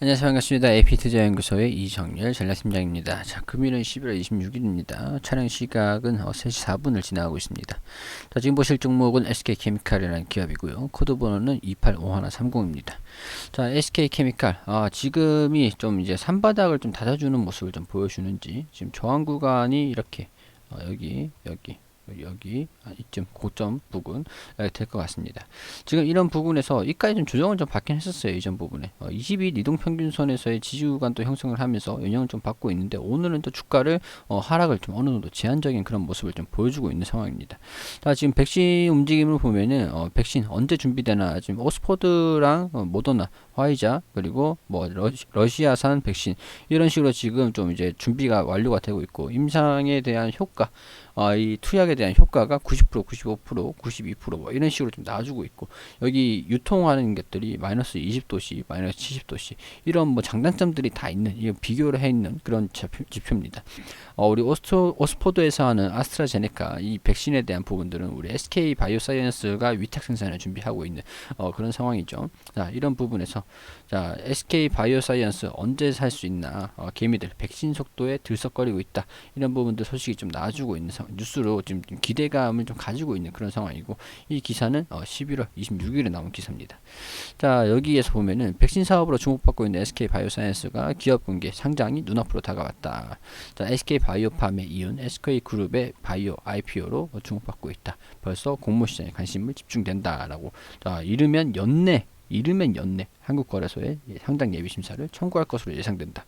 안녕하세요. 반갑습니다. AP투자연구소의 이정열 전략팀장입니다. 자, 금일은 11월 26일입니다. 촬영 시각은 3시 4분을 지나가고 있습니다. 자, 지금 보실 종목은 SK케미칼이라는 기업이고요. 코드 번호는 285130입니다. 자, SK케미칼, 지금이 좀 이제 산바닥을 좀 닫아주는 모습을 좀 보여주는지, 지금 저항 구간이 이렇게, 여기 이쯤 고점 부근 될 것 같습니다. 지금 이런 부분에서 이까지 좀 조정을 좀 받긴 했었어요. 이전 부분에 20일 이동평균선에서의 지지 구간도 형성을 하면서 영향을 좀 받고 있는데, 오늘은 또 주가를 하락을 좀 어느 정도 제한적인 그런 모습을 좀 보여주고 있는 상황입니다. 자, 지금 백신 움직임을 보면은 백신 언제 준비되나, 지금 오스포드랑 모더나, 화이자, 그리고 뭐 러시아산 백신, 이런 식으로 지금 좀 이제 준비가 완료가 되고 있고, 임상에 대한 효과, 이 투약에 대한 효과가 90%, 95%, 92%뭐 이런 식으로 좀 나와주고 있고, 여기 유통하는 것들이 마이너스 20도씨, 마이너스 70도씨, 이런 뭐 장단점들이 다 있는, 이 비교를 해 있는 그런 지표입니다. 우리 오스포드에서 하는 아스트라제네카 이 백신에 대한 부분들은 우리 SK 바이오사이언스가 위탁 생산을 준비하고 있는 그런 상황이죠. 자, 이런 부분에서 자, SK 바이오사이언스 언제 살 수 있나, 개미들 백신 속도에 들썩거리고 있다, 이런 부분들 소식이 좀 나와주고 있는 뉴스로 지금 기대감을 좀 가지고 있는 그런 상황이고, 이 기사는 11월 26일에 나온 기사입니다. 자, 여기에서 보면은 백신 사업으로 주목받고 있는 SK 바이오사이언스가 기업 공개 상장이 눈앞으로 다가왔다. 자, SK 바이오팜에 이은 SK 그룹의 바이오 IPO로 주목받고 있다. 벌써 공모 시장에 관심을 집중된다라고. 자, 이르면 연내 한국거래소에 상장 예비 심사를 청구할 것으로 예상된다.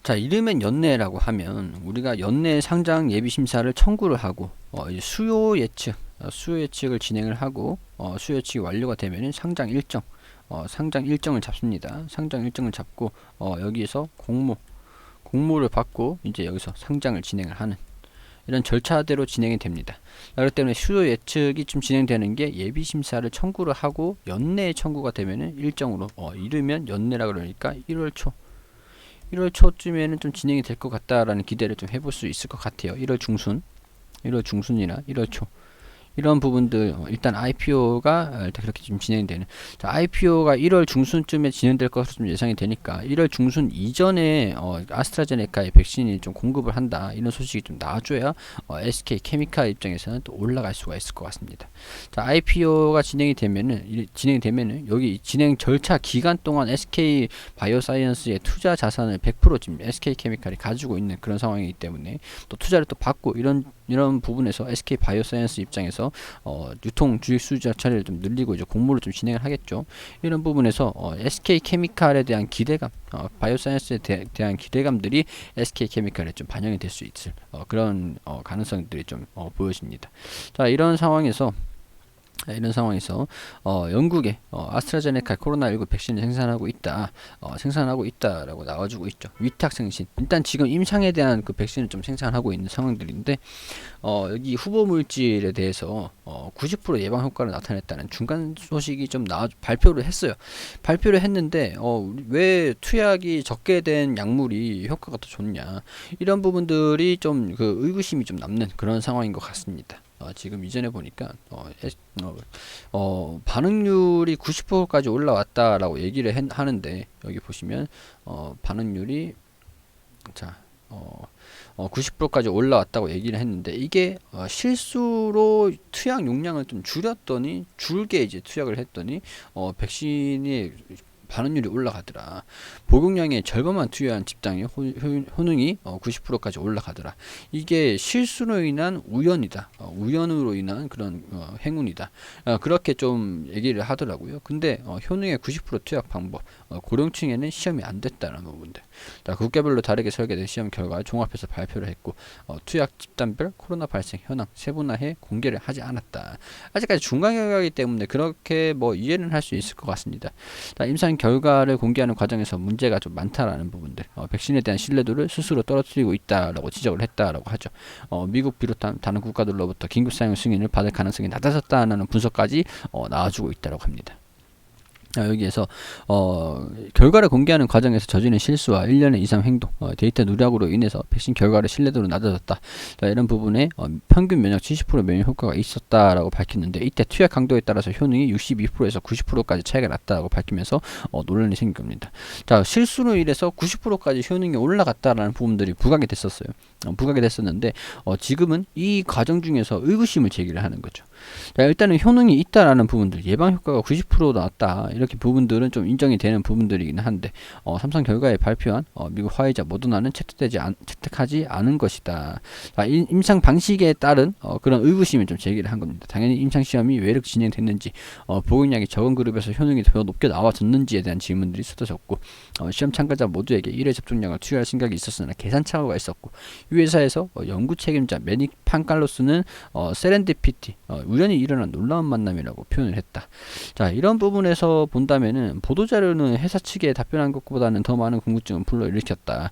자, 이르면 연내라고 하면 우리가 연내 상장 예비 심사를 청구를 하고 이제 수요 예측을 진행을 하고, 수요 예측이 완료가 되면은 상장 일정을 잡습니다. 상장 일정을 잡고 여기에서 공모를 받고 이제 여기서 상장을 진행을 하는 이런 절차대로 진행이 됩니다. 그렇기 때문에 수요 예측이 좀 진행되는 게 예비 심사를 청구를 하고, 연내에 청구가 되면은 일정으로 이르면 연내라 그러니까 1월 초쯤에는 좀 진행이 될 것 같다라는 기대를 좀 해볼 수 있을 것 같아요. 1월 중순이나 1월 초, 이런 부분들. 일단 IPO가 그렇게 좀 진행되는, 자, IPO가 1월 중순쯤에 진행될 것으로 좀 예상이 되니까 1월 중순 이전에 아스트라제네카의 백신이 좀 공급을 한다, 이런 소식이 좀 나와줘야 SK 케미칼 입장에서는 또 올라갈 수가 있을 것 같습니다. 자, IPO가 진행이 되면은 여기 진행 절차 기간 동안 SK 바이오사이언스의 투자 자산을 100% 지금 SK 케미칼이 가지고 있는 그런 상황이기 때문에, 또 투자를 또 받고 이런 부분에서 SK 바이오사이언스 입장에서 유통 주식 수주 자체를 좀 늘리고 이제 공모를 좀 진행을 하겠죠. 이런 부분에서 SK 케미칼에 대한 기대감, 바이오사이언스에 대한 기대감들이 SK 케미칼에 좀 반영이 될 수 있을 그런 가능성들이 좀 보여집니다. 자, 이런 상황에서 영국의 아스트라제네카 코로나19 백신을 생산하고 있다라고 나와주고 있죠. 위탁 생신. 일단 지금 임상에 대한 그 백신을 좀 생산하고 있는 상황들인데, 여기 후보 물질에 대해서 90% 예방 효과를 나타냈다는 중간 소식이 좀 발표를 했어요. 발표를 했는데 왜 투약이 적게 된 약물이 효과가 더 좋냐, 이런 부분들이 좀 그 의구심이 좀 남는 그런 상황인 것 같습니다. 지금 이전에 보니까 반응률이 90%까지 올라왔다라고 얘기를 하는데, 여기 보시면 반응률이, 자, 90%까지 올라왔다고 얘기를 했는데, 이게 실수로 투약 용량을 좀 줄게 이제 투약을 했더니 백신이 반응률이 올라가더라. 복용량의 절반만 투여한 집단의 효능이 90%까지 올라가더라. 이게 실수로 인한 우연으로 인한 그런 행운이다. 그렇게 좀 얘기를 하더라고요. 근데 효능의 90% 투약 방법, 고령층에는 시험이 안 됐다는 부분들. 국가별로 다르게 설계된 시험 결과를 종합해서 발표를 했고, 투약 집단별 코로나 발생 현황 세분화해 공개를 하지 않았다. 아직까지 중간 결과이기 때문에 그렇게 뭐 이해는 할 수 있을 것 같습니다. 임상 결과를 공개하는 과정에서 문제가 좀 많다라는 부분들, 백신에 대한 신뢰도를 스스로 떨어뜨리고 있다라고 지적을 했다라고 하죠. 미국 비롯한 다른 국가들로부터 긴급 사용 승인을 받을 가능성이 낮아졌다는 분석까지 나와주고 있다고 합니다. 여기에서 결과를 공개하는 과정에서 저지른 실수와 일련의 이상 행동, 데이터 누락으로 인해서 백신 결과의 신뢰도는 낮아졌다. 자, 이런 부분에 평균 면역 70% 면역 효과가 있었다라고 밝혔는데, 이때 투약 강도에 따라서 효능이 62%에서 90%까지 차이가 났다고 밝히면서 논란이 생긴 겁니다. 자, 실수로 인해서 90%까지 효능이 올라갔다라는 부분들이 부각이 됐었어요. 부각이 됐었는데 지금은 이 과정 중에서 의구심을 제기를 하는 거죠. 자, 일단은 효능이 있다라는 부분들, 예방 효과가 90% 나왔다, 이렇게 부분들은 좀 인정이 되는 부분들이긴 한데 삼성 결과에 발표한 미국 화이자 모더나는 채택하지 않은 것이다. 자, 임상 방식에 따른 그런 의구심을 좀 제기를 한 겁니다. 당연히 임상 시험이 왜 이렇게 진행됐는지, 복용량이 적은 그룹에서 효능이 더 높게 나와졌는지에 대한 질문들이 쏟아졌고, 시험 참가자 모두에게 1회 접종량을 투여할 생각이 있었으나 계산 착오가 있었고, 이 회사에서 연구 책임자 매닉 판칼로스는 세렌디피티, 우연히 일어난 놀라운 만남이라고 표현을 했다. 자, 이런 부분에서 본다면은 보도자료는 회사 측에 답변한 것보다는 더 많은 궁금증을 불러일으켰다.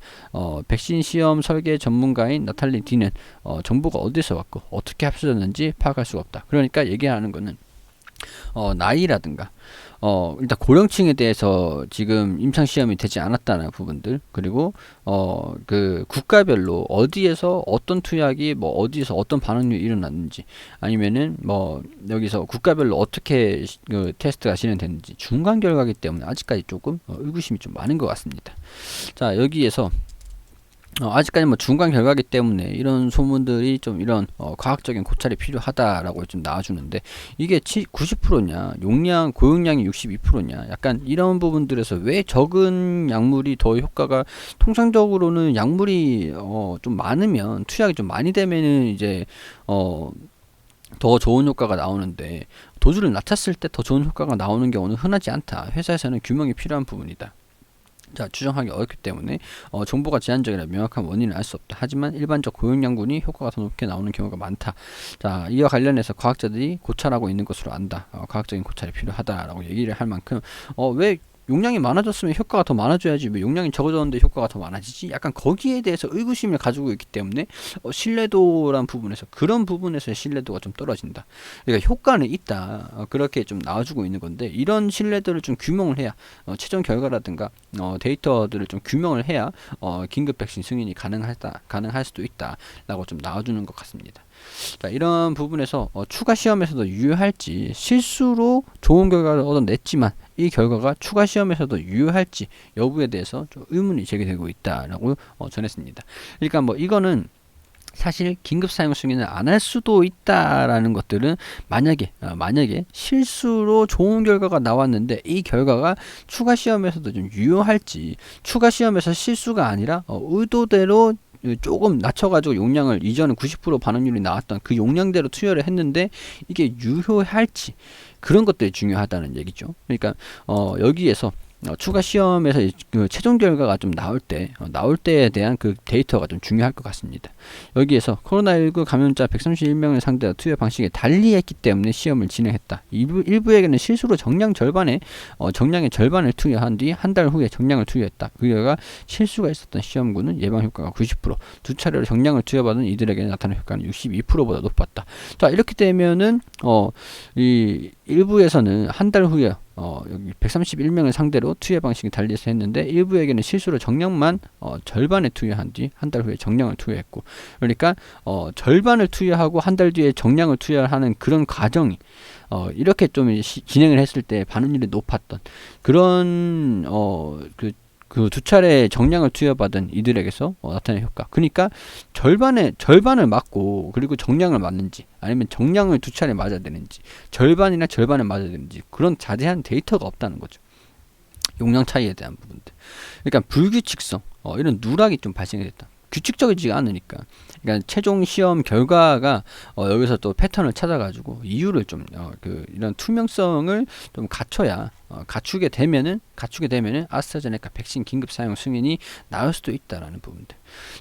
백신 시험 설계 전문가인 나탈리 디는 정보가 어디서 왔고 어떻게 합쳐졌는지 파악할 수가 없다. 그러니까 얘기하는 거는 나이라든가 일단 고령층에 대해서 지금 임상시험이 되지 않았다는 부분들, 그리고 그 국가별로 어디에서 어떤 투약이 어디서 어떤 반응률이 일어났는지, 아니면은 여기서 국가별로 어떻게 그 테스트가 진행됐는지 중간 결과이기 때문에 아직까지 조금 의구심이 좀 많은 것 같습니다. 자, 여기에서 아직까지 중간 결과이기 때문에 이런 소문들이 좀 이런 과학적인 고찰이 필요하다라고 좀 나와주는데, 이게 90%냐 고용량이 62%냐, 약간 이런 부분들에서 왜 적은 약물이 더 효과가, 통상적으로는 약물이 좀 많으면, 투약이 좀 많이 되면은 이제 더 좋은 효과가 나오는데, 도수를 낮췄을 때 더 좋은 효과가 나오는 경우는 흔하지 않다. 회사에서는 규명이 필요한 부분이다. 자, 추정하기 어렵기 때문에 정보가 제한적이라 명확한 원인을 알 수 없다. 하지만 일반적 고용량군이 효과가 더 높게 나오는 경우가 많다. 자, 이와 관련해서 과학자들이 고찰하고 있는 것으로 안다. 과학적인 고찰이 필요하다라고 얘기를 할 만큼, 왜 용량이 많아졌으면 효과가 더 많아져야지 왜 용량이 적어졌는데 효과가 더 많아지지? 약간 거기에 대해서 의구심을 가지고 있기 때문에 신뢰도란 부분에서, 그런 부분에서의 신뢰도가 좀 떨어진다. 그러니까 효과는 있다, 그렇게 좀 나와주고 있는 건데, 이런 신뢰도를 좀 규명을 해야, 최종 결과라든가 데이터들을 좀 규명을 해야 긴급 백신 승인이 가능할 수도 있다 라고 좀 나와주는 것 같습니다. 자, 이런 부분에서 추가 시험에서도 유효할지, 실수로 좋은 결과를 얻어냈지만 이 결과가 추가 시험에서도 유효할지 여부에 대해서 좀 의문이 제기되고 있다라고 전했습니다. 그러니까 이거는 사실 긴급 사용 승인을 안 할 수도 있다라는 것들은, 만약에 실수로 좋은 결과가 나왔는데 이 결과가 추가 시험에서도 좀 유효할지, 추가 시험에서 실수가 아니라 의도대로 조금 낮춰가지고 용량을, 이전에 90% 반응률이 나왔던 그 용량대로 투여를 했는데 이게 유효할지, 그런 것들이 중요하다는 얘기죠. 그러니까 여기에서 추가 시험에서 그 최종 결과가 좀 나올 때에 대한 그 데이터가 좀 중요할 것 같습니다. 여기에서 코로나19 감염자 131명을 상대로 투여 방식이 달리했기 때문에 시험을 진행했다. 일부에게는 실수로 정량의 절반을 투여한 뒤 한 달 후에 정량을 투여했다. 그 결과 실수가 있었던 시험군은 예방 효과가 90%, 두 차례로 정량을 투여받은 이들에게 나타난 효과는 62%보다 높았다. 자, 이렇게 되면은 이 일부에서는 한 달 후에 여기 131명을 상대로 투여 방식이 달리해서 했는데, 일부에게는 실수로 정량만 절반에 투여한 뒤 한 달 후에 정량을 투여했고, 그러니까 절반을 투여하고 한 달 뒤에 정량을 투여하는 그런 과정이 이렇게 좀 진행을 했을 때 반응률이 높았던 그런 그 두 차례 정량을 투여받은 이들에게서 나타낸 효과. 그러니까 절반을 맞고 그리고 정량을 맞는지, 아니면 정량을 두 차례 맞아야 되는지, 절반이나 절반을 맞아야 되는지, 그런 자세한 데이터가 없다는 거죠. 용량 차이에 대한 부분들. 그러니까 불규칙성, 이런 누락이 좀 발생이 됐다. 규칙적이지가 않으니까. 그러니까 최종 시험 결과가 여기서 또 패턴을 찾아가지고 이유를 좀 이런 투명성을 좀 갖추게 되면은 아스트라제네카 백신 긴급 사용 승인이 나올 수도 있다라는 부분들.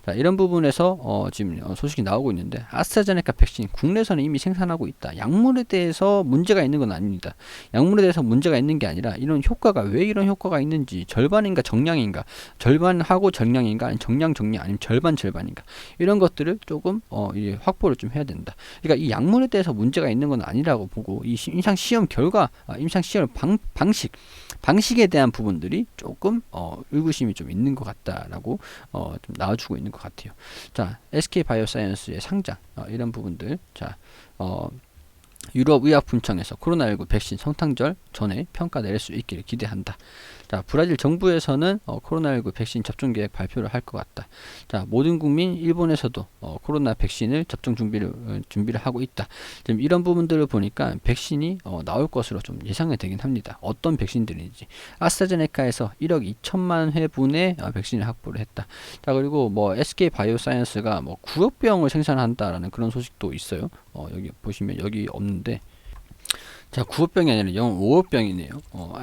자, 이런 부분에서 지금 소식이 나오고 있는데, 아스트라제네카 백신 국내에서는 이미 생산하고 있다. 약물에 대해서 문제가 있는 건 아닙니다. 약물에 대해서 문제가 있는 게 아니라 이런 효과가 왜 이런 효과가 있는지, 절반인가 정량인가, 절반하고 정량인가, 아니면 정량 아니면 절반인가, 이런 것들을 조금 확보를 좀 해야 된다. 그러니까 이 약물에 대해서 문제가 있는 건 아니라고 보고, 이 임상 시험 결과, 임상 시험 방식 방식에 대한 부분들이 조금 의구심이 좀 있는 것 같다라고 좀 나와주고 있는 것 같아요. 자, SK 바이오사이언스의 상장 이런 부분들. 자, 유럽의약품청에서 코로나19 백신 성탄절 전에 평가 내릴 수 있기를 기대한다. 자, 브라질 정부에서는 코로나19 백신 접종 계획 발표를 할 것 같다. 자, 모든 국민 일본에서도 코로나 백신을 접종 준비를 하고 있다. 지금 이런 부분들을 보니까 백신이 나올 것으로 좀 예상이 되긴 합니다. 어떤 백신들인지. 아스트라제네카에서 1억 2천만 회분의 백신을 확보를 했다. 자, 그리고 뭐 SK 바이오사이언스가 뭐 9억 병을 생산한다라는 그런 소식도 있어요. 여기 보시면 여기 없는데, 자, 9억 병이 아니라 연 5억 병이네요.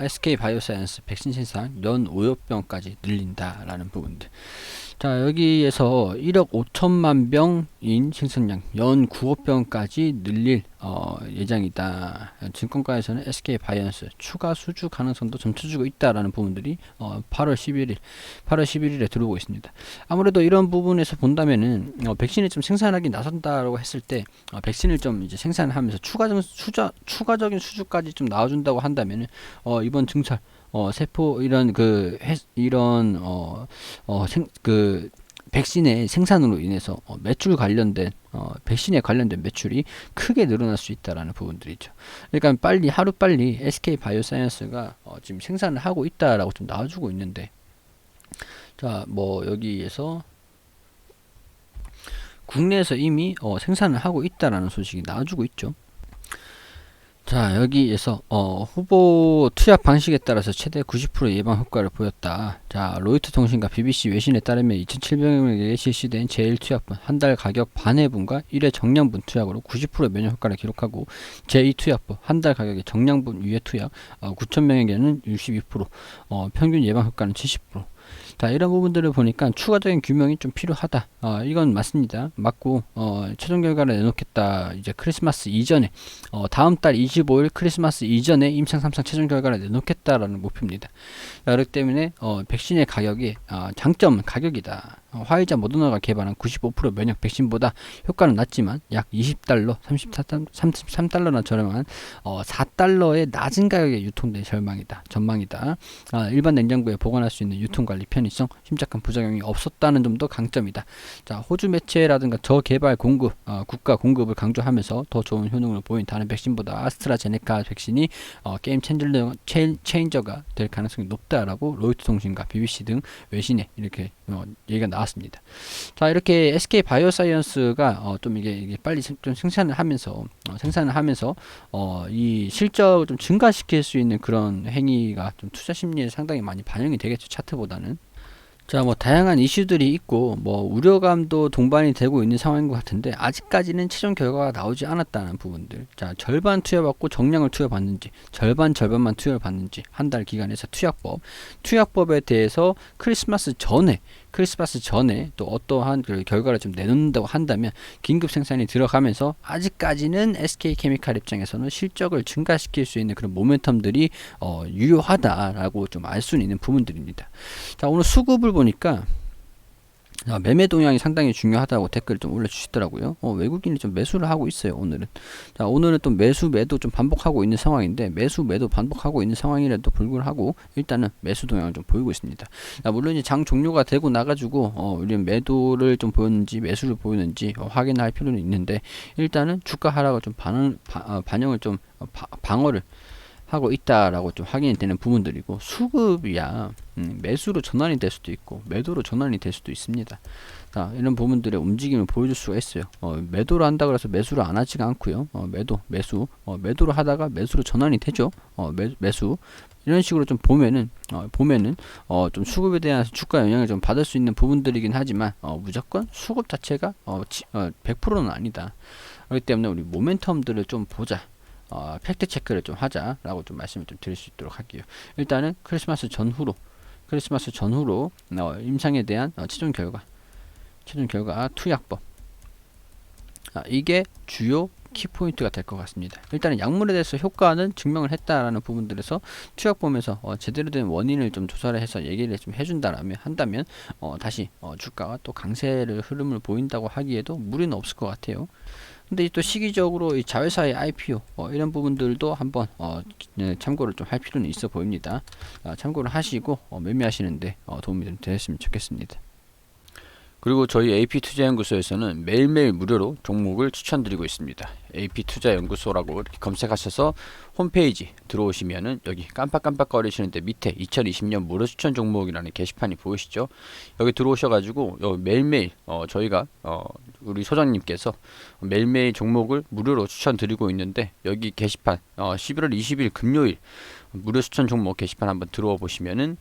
SK 바이오사이언스 백신 생산 연 5억 병까지 늘린다라는 부분들. 자, 여기에서 1억 5천만 병인 생산량 연 9억 병까지 늘릴 예정이다. 증권가에서는 SK 바이오사이언스 추가 수주 가능성도 점쳐주고 있다라는 부분들이 8월 11일에 들어오고 있습니다. 아무래도 이런 부분에서 본다면은 백신을 좀 생산하기 나선다라고 했을 때 백신을 좀 이제 생산하면서 추가적인 수주까지 좀 나와준다고 한다면은 이번 증설 세포 이런 백신의 생산으로 인해서 매출 관련된 백신에 관련된 매출이 크게 늘어날 수 있다라는 부분들이죠. 그러니까 하루 빨리 SK 바이오사이언스가 지금 생산을 하고 있다라고 좀 나와주고 있는데, 자, 뭐 여기에서 국내에서 이미 생산을 하고 있다라는 소식이 나와주고 있죠. 자, 여기에서 후보 투약 방식에 따라서 최대 90% 예방 효과를 보였다. 자, 로이터 통신과 BBC 외신에 따르면 2,700명에게 실시된 제1 투약분 한 달 가격 반회분과 1회 정량분 투약으로 90% 면역 효과를 기록하고, 제2 투약분 한 달 가격의 정량분 2회 투약 9,000명에게는 62%, 평균 예방 효과는 70%. 자, 이런 부분들을 보니까 추가적인 규명이 좀 필요하다. 이건 맞습니다. 맞고, 최종 결과를 내놓겠다. 이제 크리스마스 이전에, 다음 달 25일 크리스마스 이전에 임상 3상 최종 결과를 내놓겠다라는 목표입니다. 자, 그렇기 때문에, 백신의 가격이, 장점은 가격이다. 화이자 모더나가 개발한 95% 면역 백신보다 효과는 낮지만 약 20달러, 33달러나 저렴한 4달러의 낮은 가격에 유통된 전망이다. 일반 냉장고에 보관할 수 있는 유통관리 편의성, 심각한 부작용이 없었다는 점도 강점이다. 자, 호주 매체라든가 저개발 공급, 국가 공급을 강조하면서 더 좋은 효능을 보인 다른 백신보다 아스트라제네카 백신이 게임 체인저가 될 가능성이 높다라고 로이터 통신과 BBC 등 외신에 이렇게 얘기가 나왔습니다. 자, 이렇게 SK 바이오사이언스가 좀 이게 빨리 좀 생산을 하면서 이 실적을 좀 증가시킬 수 있는 그런 행위가 좀 투자 심리에 상당히 많이 반영이 되겠죠, 차트보다는. 자, 뭐 다양한 이슈들이 있고 뭐 우려감도 동반이 되고 있는 상황인 것 같은데, 아직까지는 최종 결과가 나오지 않았다는 부분들. 자, 절반 투여받고 정량을 투여받는지, 절반만 투여받는지, 한 달 기간에서 투약법에 대해서 크리스마스 전에 또 어떠한 그 결과를 좀 내놓는다고 한다면 긴급 생산이 들어가면서, 아직까지는 SK케미칼 입장에서는 실적을 증가시킬 수 있는 그런 모멘텀들이 유효하다라고 좀 알 수 있는 부분들입니다. 자, 오늘 수급을 보니까 매매 동향이 상당히 중요하다고 댓글을 좀 올려주시더라고요. 외국인이 좀 매수를 하고 있어요, 오늘은. 자, 오늘은 또 매도 좀 반복하고 있는 상황인데, 매도 반복하고 있는 상황이라도 불구하고 일단은 매수 동향을 좀 보이고 있습니다. 자, 물론 이제 장 종료가 되고 나가지고 우리 매도를 좀 보였는지 매수를 보였는지 확인할 필요는 있는데, 일단은 주가 하락을 좀 반영을 좀 방어를 하고 있다라고 좀 확인이 되는 부분들이고, 수급이야 매수로 전환이 될 수도 있고 매도로 전환이 될 수도 있습니다. 자, 이런 부분들의 움직임을 보여줄 수가 있어요. 매도를 한다 그래서 매수를 안 하지가 않고요. 매도를 하다가 매수로 전환이 되죠. 매수 이런 식으로 좀 보면은 좀 수급에 대한 주가 영향을 좀 받을 수 있는 부분들이긴 하지만 무조건 수급 자체가 100%는 아니다. 그렇기 때문에 우리 모멘텀들을 좀 보자. 팩트 체크를 좀 하자라고 좀 말씀을 좀 드릴 수 있도록 할게요. 일단은 크리스마스 전후로 임상에 대한 최종 결과 투약법, 이게 주요 키포인트가 될 것 같습니다. 일단은 약물에 대해서 효과는 증명을 했다라는 부분들에서 투약법에서 제대로 된 원인을 좀 조사를 해서 얘기를 좀 한다면 다시 주가가 또 강세를 흐름을 보인다고 하기에도 무리는 없을 것 같아요. 근데 또 시기적으로 이 자회사의 IPO 이런 부분들도 한번 네, 참고를 좀 할 필요는 있어 보입니다. 참고를 하시고 매매하시는데 도움이 좀 되셨으면 좋겠습니다. 그리고 저희 AP투자연구소에서는 매일매일 무료로 종목을 추천드리고 있습니다. AP투자연구소라고 이렇게 검색하셔서 홈페이지 들어오시면은 여기 깜빡깜빡거리시는데 밑에 2020년 무료 추천 종목이라는 게시판이 보이시죠? 여기 들어오셔가지고 매일매일 저희가 우리 소장님께서 매일매일 종목을 무료로 추천드리고 있는데 여기 게시판 11월 20일 금요일 무료 추천 종목 게시판 한번 들어와 보시면은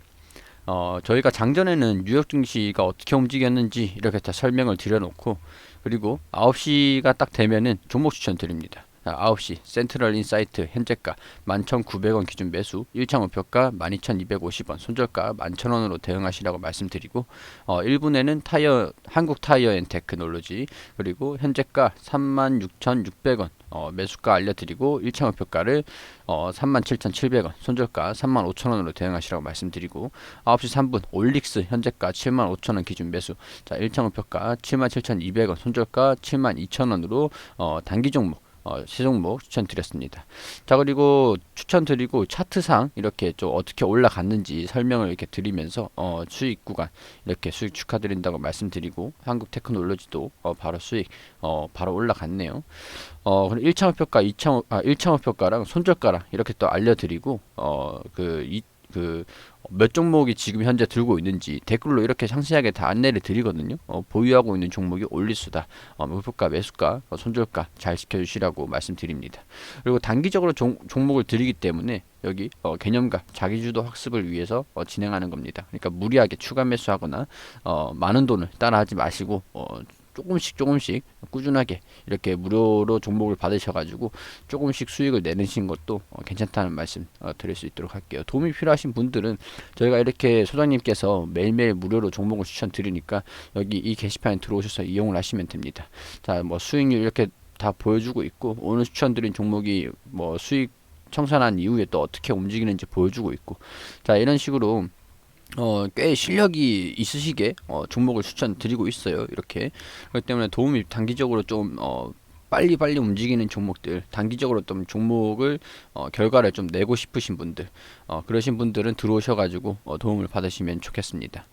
저희가 장전에는 뉴욕 증시가 어떻게 움직였는지 이렇게 다 설명을 드려놓고 그리고 9시가 딱 되면은 종목 추천 드립니다. 9시 센트럴 인사이트 현재가 11,900원 기준 매수 1차 목표가 12,250원 손절가 11,000원으로 대응하시라고 말씀드리고 1분에는 한국 타이어 앤 테크놀로지 그리고 현재가 36,600원 매수가 알려드리고 1차 목표가를 37,700원 손절가 35,000원으로 대응하시라고 말씀드리고 9시 3분 올릭스 현재가 75,000원 기준 매수 자 1차 목표가 77,200원 손절가 72,000원으로 단기 종목 세 종목 추천드렸습니다. 자 그리고 추천드리고 차트상 이렇게 좀 어떻게 올라갔는지 설명을 이렇게 드리면서 수익 구간 이렇게 수익 축하드린다고 말씀드리고 한국 테크놀로지도 바로 수익 바로 올라갔네요. 그리고 1차 목표가 1차 목표가랑 손절가랑 이렇게 또 알려드리고 몇 종목이 지금 현재 들고 있는지 댓글로 이렇게 상세하게 다 안내를 드리거든요. 보유하고 있는 종목이 올리수다, 목표가, 매수가, 손절가 잘 지켜주시라고 말씀드립니다. 그리고 단기적으로 종목을 드리기 때문에 여기 개념과 자기주도 학습을 위해서 진행하는 겁니다. 그러니까 무리하게 추가 매수하거나 많은 돈을 따라하지 마시고 조금씩 꾸준하게 이렇게 무료로 종목을 받으셔가지고 조금씩 수익을 내내신 것도 괜찮다는 말씀 드릴 수 있도록 할게요. 도움이 필요하신 분들은 저희가 이렇게 소장님께서 매일매일 무료로 종목을 추천드리니까 여기 이 게시판에 들어오셔서 이용을 하시면 됩니다. 자, 뭐 수익률 이렇게 다 보여주고 있고 오늘 추천드린 종목이 뭐 수익 청산한 이후에 또 어떻게 움직이는지 보여주고 있고 자 이런 식으로 꽤 실력이 있으시게 종목을 추천드리고 있어요. 이렇게 그렇기 때문에 도움이 단기적으로 좀 빨리 움직이는 종목들 단기적으로 좀 종목을 결과를 좀 내고 싶으신 분들 그러신 분들은 들어오셔가지고 도움을 받으시면 좋겠습니다.